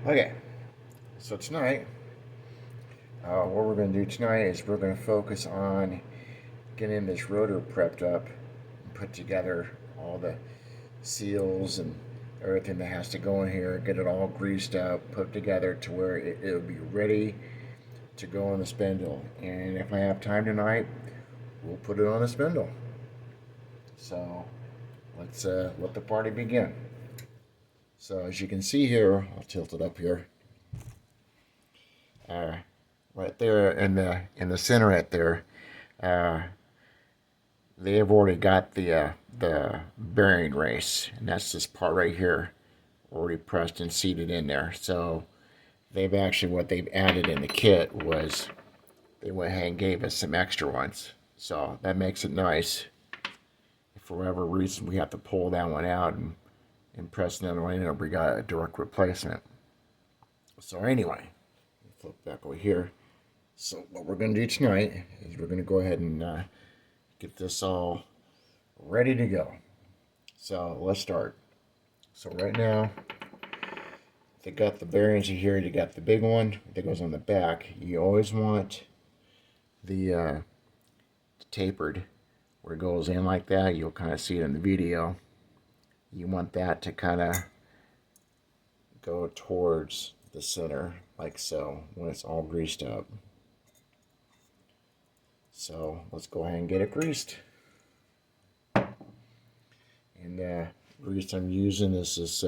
Okay, so tonight, what we're going to do tonight is we're going to focus on getting this rotor prepped up and put together all the seals and everything that has to go in here, get it all greased up, put together to where it'll be ready to go on the spindle. And if I have time tonight, we'll put it on the spindle. So let's let the party begin. So as you can see here, I'll tilt it up here. Uh, right there in the center right there, uh, they have already got the bearing race, and that's this part right here, already pressed and seated in there. So they've actually, what they've added in the kit was they went ahead and gave us some extra ones. So that makes it nice. If for whatever reason we have to pull that one out and press another one in, we got a direct replacement. So anyway, flip back over here. So what we're going to do tonight is we're going to go ahead and get this all ready to go. So let's start. So right now, they got the bearings here. You got the big one that goes on the back. You always want the tapered where it goes in like that. You'll kind of see it in the video. You want that to kind of go towards the center like so when it's all greased up. So let's go ahead and get it greased. And grease I'm using is this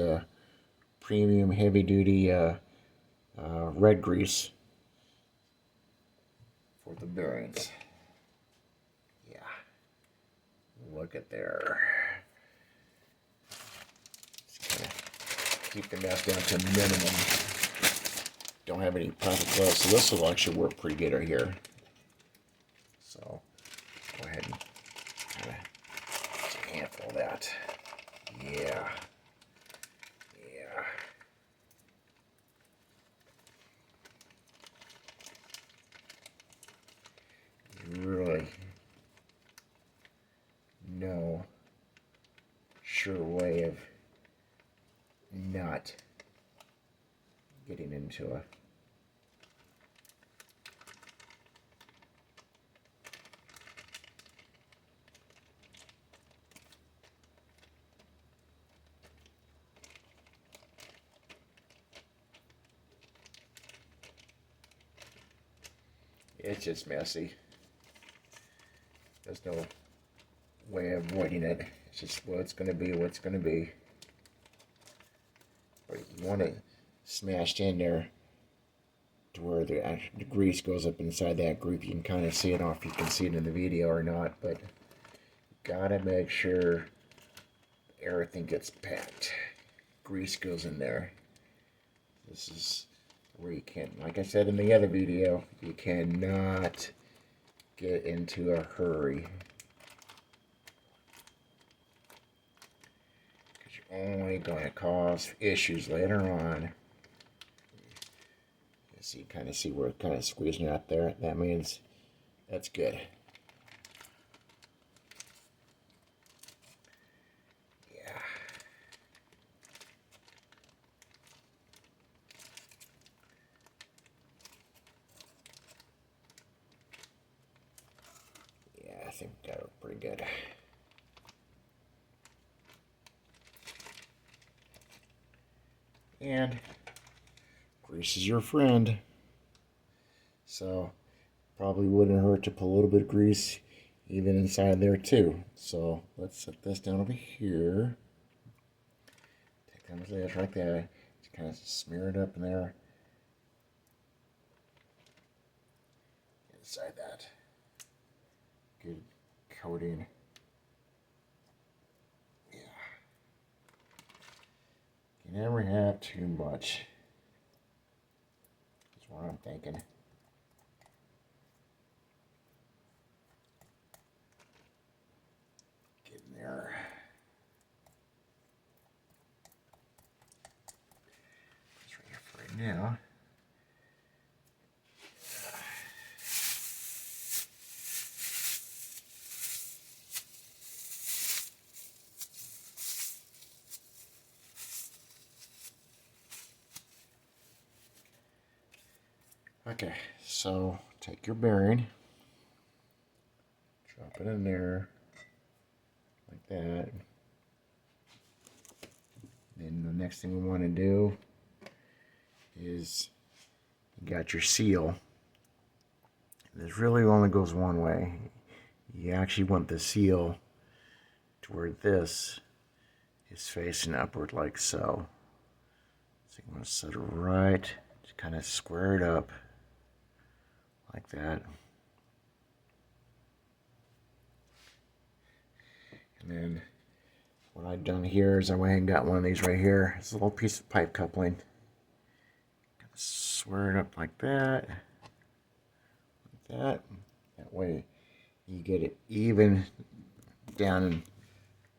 premium heavy duty red grease for the bearings. Yeah, look at there. Just kind of keep the mess down to a minimum. Don't have any plastic gloves, so this will actually work pretty good right here. So go ahead and kind of handle that. Yeah. Yeah. Really no sure way of not getting into a it's just messy. There's no way of avoiding it. It's just what's going to be, what's going to be. But you want it smashed in there to where the grease goes up inside that groove. You can kind of see it off. You can see it in the video or not, but you gotta make sure everything gets packed. Grease goes in there. This is where you can't, like I said in the other video, you cannot get into a hurry. Because you're only going to cause issues later on. So you kind of see where it's kind of squeezing out there. That means that's good. Yeah. Yeah, I think that looked pretty good. And grease is your friend. So probably wouldn't hurt to put a little bit of grease even inside there too. So let's set this down over here. Take that much of this right there. Just kind of smear it up in there. Inside that. Good coating. Yeah. You never have too much. That's what I'm thinking. Get in there. That's right here for right now. Okay, so take your bearing, drop it in there like that. Then the next thing we want to do is you got your seal. This really only goes one way. You actually want the seal to where this is facing upward like so. So you want to set it right, just kind of square it up like that. And then what I've done here is I went and got one of these right here. It's a little piece of pipe coupling. Kind of square it up like that. Like that. That way you get it even down,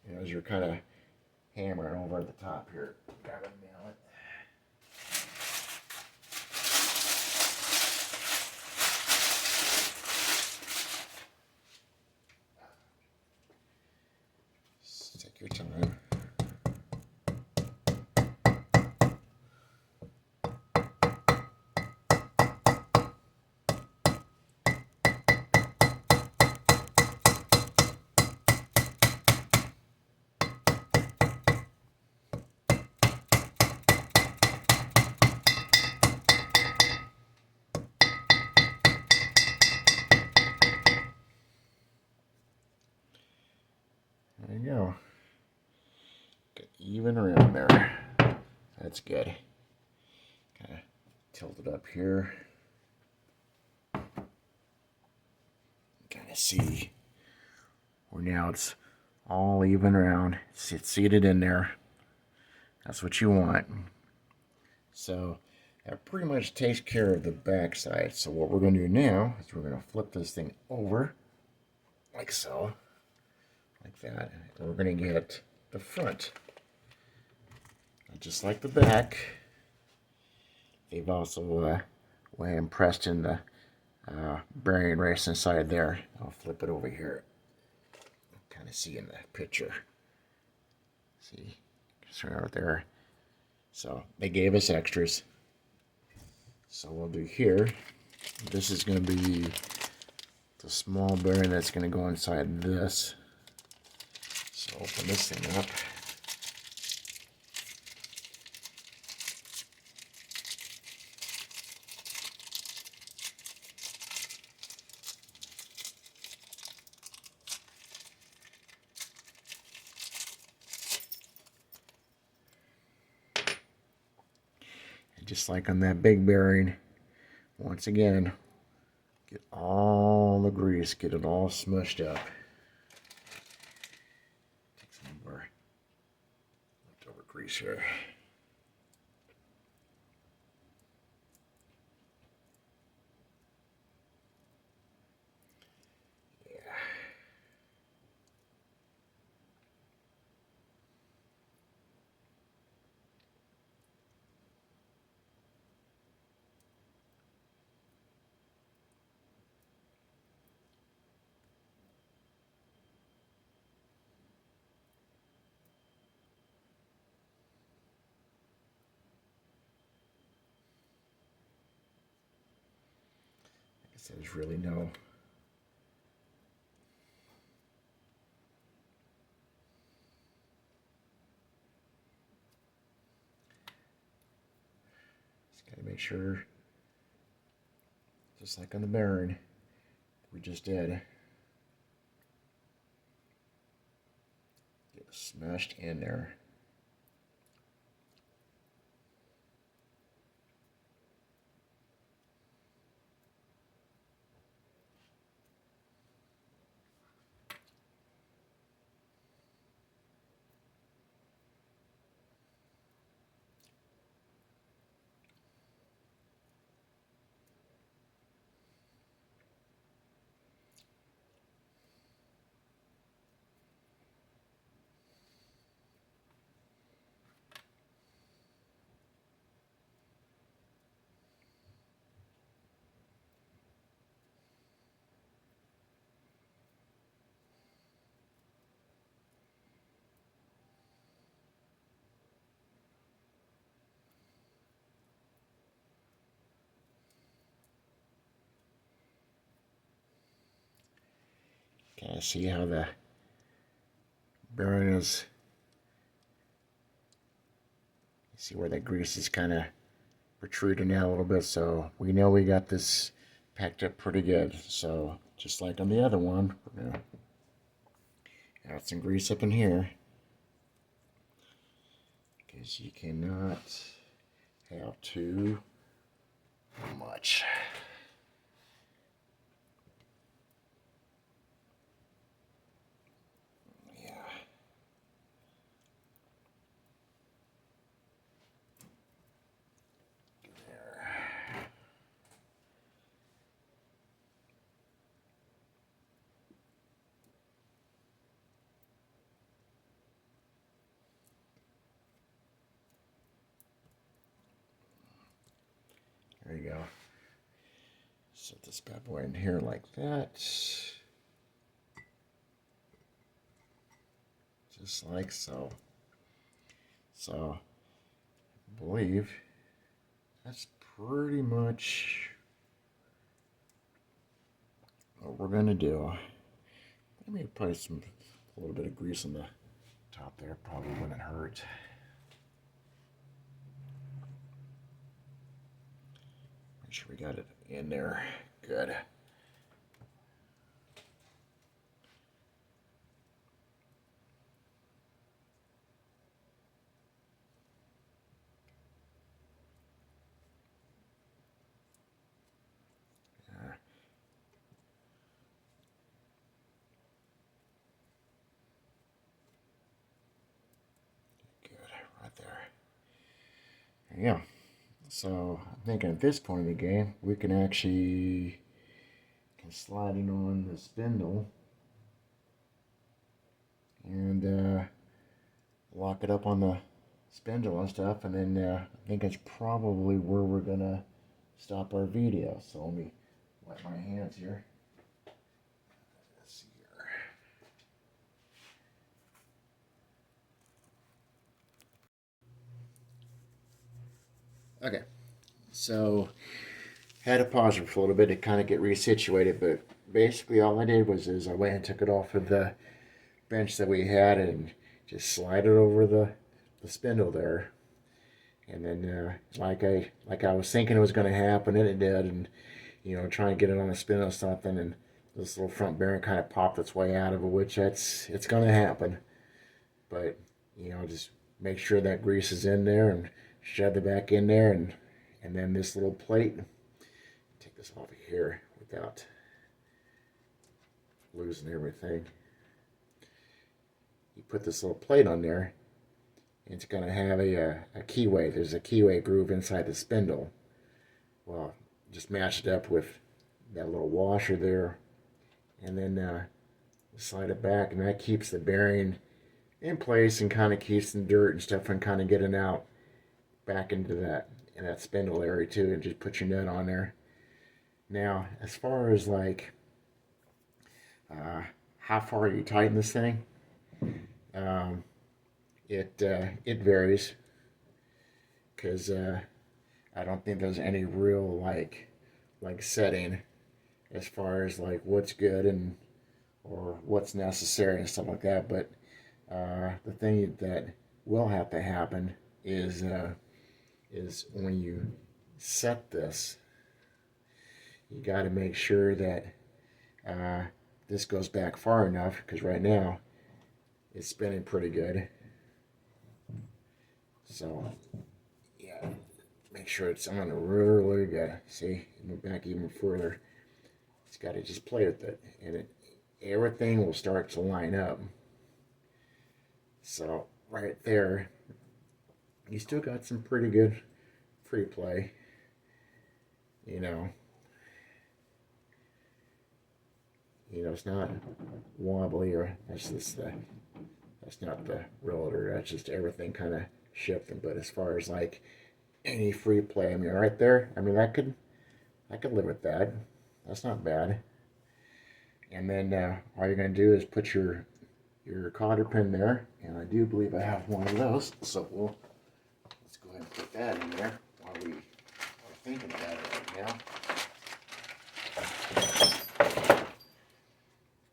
and as you're kind of hammering over at the top here. Got to nail it. Just take your time. There you go. Get even around there. That's good. Kind of tilt it up here. Kind of see where now it's all even around. It's seated in there. That's what you want. So that pretty much takes care of the back side. So what we're going to do now is we're going to flip this thing over like so. Like that. And we're going to get the front. Just like the back, they've also went and pressed in the bearing race inside there. I'll flip it over here. Kind of see in the picture. See, it's right there. So they gave us extras. So we'll do here. This is going to be the small bearing that's going to go inside this. So open this thing up. Just like on that big bearing, once again, get all the grease, get it all smushed up. Take some more leftover grease here. Yeah. I guess there's really no gotta make sure, just like on the bearing we just did, get it smashed in there. of see how the bearing is. See where that grease is kind of protruding out a little bit, so we know we got this packed up pretty good. So just like on the other one, we're gonna add some grease up in here, because you cannot have too much. Yeah. There you go. Set this bad boy in here like that. Just like so. So, I believe that's pretty much what we're gonna do. Let me put a little bit of grease on the top there. Probably wouldn't hurt. Make sure we got it in there. Good. Good, right there. Yeah. So I'm thinking at this point in the game, we can actually slide it on the spindle and lock it up on the spindle and stuff, and then I think it's probably where we're gonna stop our video. So let me wipe my hands here. Let's see here. Okay, so had to pause it for a little bit to kind of get resituated, but basically all I did was I went and took it off of the bench that we had and just slide it over the spindle there, and then like I was thinking it was going to happen, and it did, and trying to get it on the spindle or something, and this little front bearing kind of popped its way out of it, which it's going to happen, but just make sure that grease is in there and shove it back in there, and then this little plate, take this off of here without losing everything. You put this little plate on there, and it's going to have a keyway. There's a keyway groove inside the spindle. Well, just match it up with that little washer there, and then slide it back, and that keeps the bearing in place and kind of keeps the dirt and stuff from kind of getting out back into that spindle area too, and just put your nut on there. Now, as far as like how far you tighten this thing, it varies, because I don't think there's any real like setting as far as like what's good and or what's necessary and stuff like that. But the thing that will have to happen is when you set this, you got to make sure that this goes back far enough, because right now it's spinning pretty good. So yeah, make sure it's on really good. See, move back even further. It's got to just play with it, and everything will start to line up. So right there, you still got some pretty good free play. It's not wobbly, or that's not the roller. That's just everything kind of shifting. But as far as like any free play, I mean, right there, I mean, I could live with that. That's not bad. And then all you're gonna do is put your cotter pin there, and I do believe I have one of those. So let's go ahead and put that in there while we are thinking about it right now.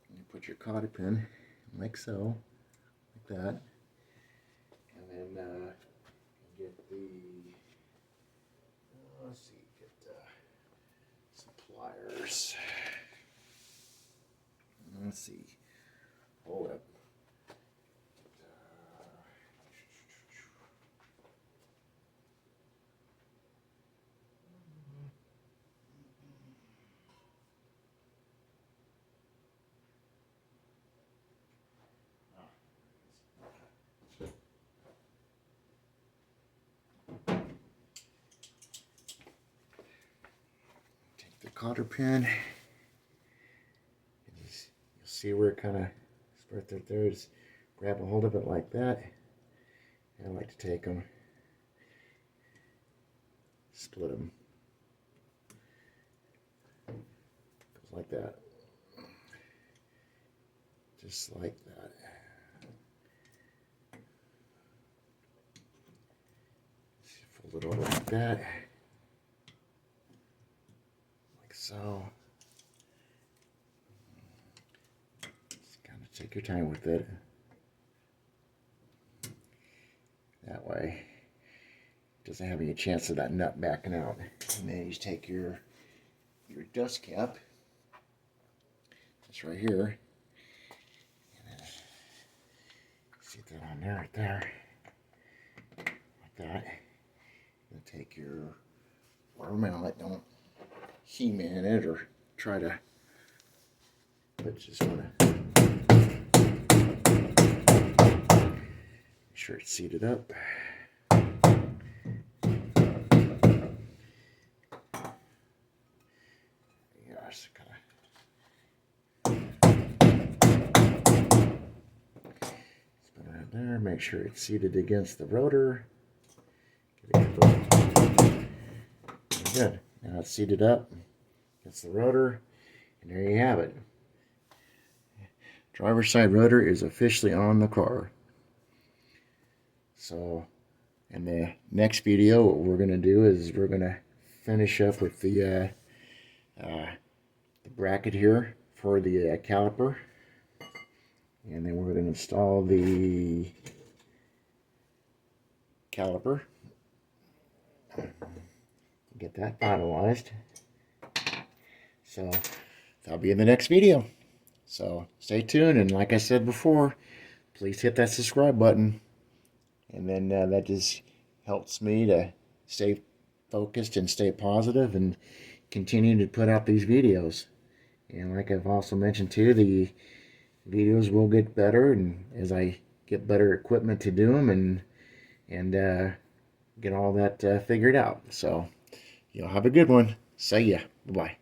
You put your cotter cotter pin, like so, like that. And then get the, let's see, get some pliers. Let's see, hold up. Take the cotter pin. You'll see where it kind of starts right there. Just grab a hold of it like that. And I like to take them, split them, goes like that, just like that. Fold it over like that, like so. Just kind of take your time with it. That way, it doesn't have any chance of that nut backing out. And then you just take your dust cap, just right here, and then see that on there, right there, like that. And take your water mallet, don't hem in it or try to, but just want to make sure it's seated up. Yes, kind of spin around there, make sure it's seated against the rotor. Good. Now it's seated up against the rotor, and there you have it. Driver's side rotor is officially on the car. So, in the next video, what we're going to do is we're going to finish up with the bracket here for the caliper, and then we're going to install the caliper. Get that finalized. So that'll be in the next video. So stay tuned, and like I said before, please hit that subscribe button, and then that just helps me to stay focused and stay positive and continue to put out these videos. And like I've also mentioned too, the videos will get better, and as I get better equipment to do them and get all that figured out. So you'll have a good one. See ya. Bye-bye.